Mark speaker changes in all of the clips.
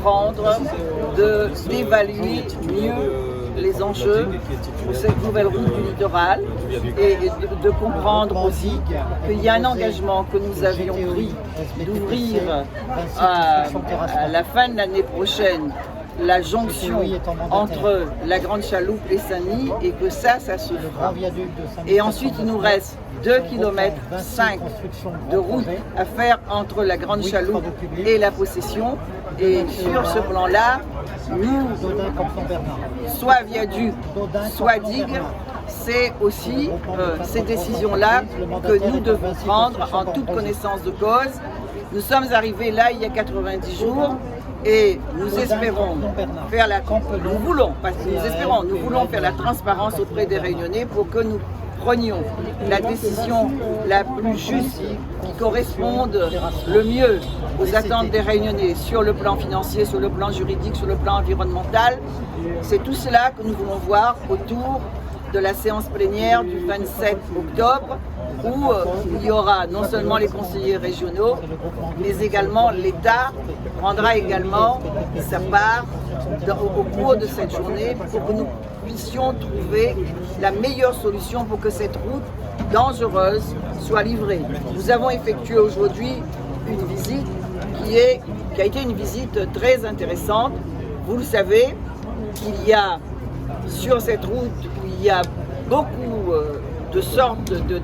Speaker 1: comprendre, d'évaluer mieux les enjeux pour cette nouvelle route du littoral et de comprendre aussi qu'il y a un engagement que nous avions pris d'ouvrir à la fin de l'année prochaine la jonction entre la Grande Chaloupe et Saint-Denis et que ça se fera. Et ensuite, il nous reste 2,5 km de route à faire entre la Grande Chaloupe et la Possession. Et sur ce plan-là, nous, soit viaduc, soit digue, c'est aussi ces décisions-là que nous devons prendre en toute connaissance de cause. Nous sommes arrivés là il y a 90 jours. Et nous espérons faire nous voulons faire la transparence auprès des Réunionnais pour que nous prenions la décision la plus juste qui corresponde le mieux aux attentes des Réunionnais sur le plan financier, sur le plan juridique, sur le plan environnemental. C'est tout cela que nous voulons voir autour de la séance plénière du 27 octobre où il y aura non seulement les conseillers régionaux, mais également l'État prendra également sa part au cours de cette journée pour que nous puissions trouver la meilleure solution pour que cette route dangereuse soit livrée. Nous avons effectué aujourd'hui une visite qui a été une visite très intéressante. Vous le savez, il y a sur cette route où il y a beaucoup de sortes de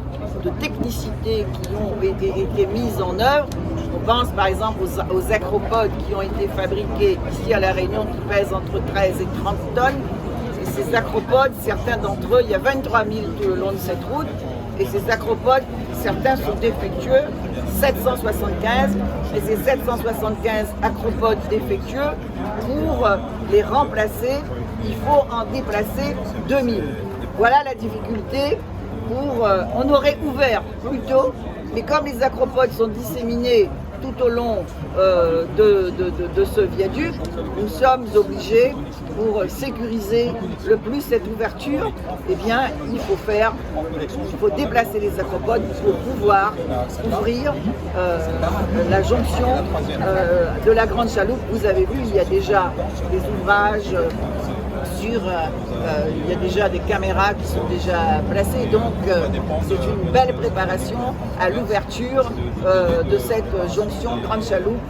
Speaker 1: technicités qui ont été mises en œuvre. On pense par exemple aux acropodes qui ont été fabriqués ici à La Réunion qui pèsent entre 13 et 30 tonnes. Et ces acropodes, certains d'entre eux, il y a 23 000 tout le long de cette route. Et ces acropodes, certains sont défectueux, 775. Et ces 775 acropodes défectueux, pour les remplacer, il faut en déplacer 2000. Voilà la difficulté. On aurait ouvert plus tôt, mais comme les acropodes sont disséminés tout au long de ce viaduc, nous sommes obligés, pour sécuriser le plus cette ouverture, eh bien, il faut déplacer les acropodes pour pouvoir ouvrir la jonction de la Grande Chaloupe. Vous avez vu, il y a déjà des ouvrages il y a déjà des caméras qui sont déjà placées, donc c'est une belle préparation à l'ouverture de cette jonction Grande Chaloupe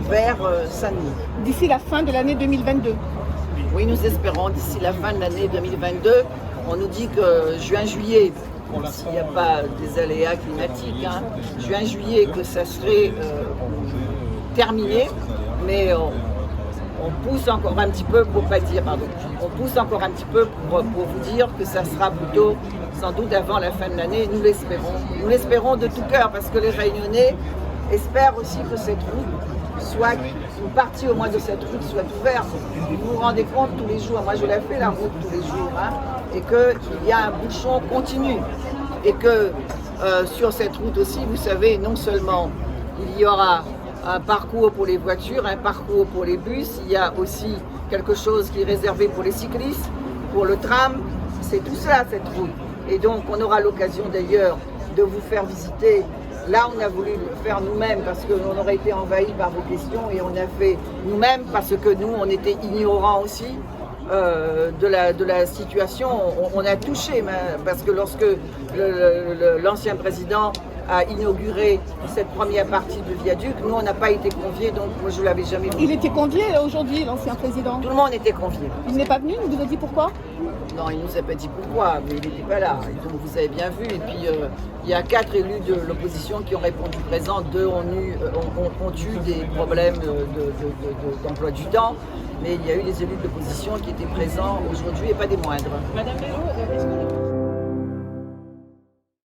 Speaker 1: vers Saint-Denis.
Speaker 2: D'ici la fin de l'année 2022.
Speaker 1: Oui, nous espérons d'ici la fin de l'année 2022. On nous dit que juin-juillet, s'il n'y a pas des aléas climatiques, juin-juillet que ça serait terminé, mais on pousse encore un petit peu on pousse encore un petit peu pour vous dire que ça sera plutôt sans doute avant la fin de l'année. Nous l'espérons. Nous l'espérons de tout cœur parce que les Réunionnais espèrent aussi que cette route soit, une partie au moins de cette route soit ouverte. Vous vous rendez compte tous les jours, moi je la fais la route tous les jours, et qu'il y a un bouchon continu. Et que sur cette route aussi, vous savez, non seulement il y aura un parcours pour les voitures, un parcours pour les bus. Il y a aussi quelque chose qui est réservé pour les cyclistes, pour le tram. C'est tout cela, cette route. Et donc, on aura l'occasion d'ailleurs de vous faire visiter. Là, on a voulu le faire nous-mêmes parce qu'on aurait été envahi par vos questions et on a fait nous-mêmes parce que nous, on était ignorants aussi de la situation. On a touché, parce que lorsque l'ancien président a inauguré cette première partie du viaduc. Nous, on n'a pas été conviés, donc moi, je ne l'avais jamais vu.
Speaker 2: Il était convié aujourd'hui, l'ancien président?
Speaker 1: Tout le monde était convié.
Speaker 2: Il n'est pas venu? Il vous a dit pourquoi?
Speaker 1: Non, il ne nous a pas dit pourquoi, mais il n'était pas là. Et donc, vous avez bien vu. Et puis, il y a 4 élus de l'opposition qui ont répondu présents. 2 ont eu des problèmes d'emploi du temps. Mais il y a eu des élus de l'opposition qui étaient présents aujourd'hui et pas des moindres.
Speaker 3: Madame Bello,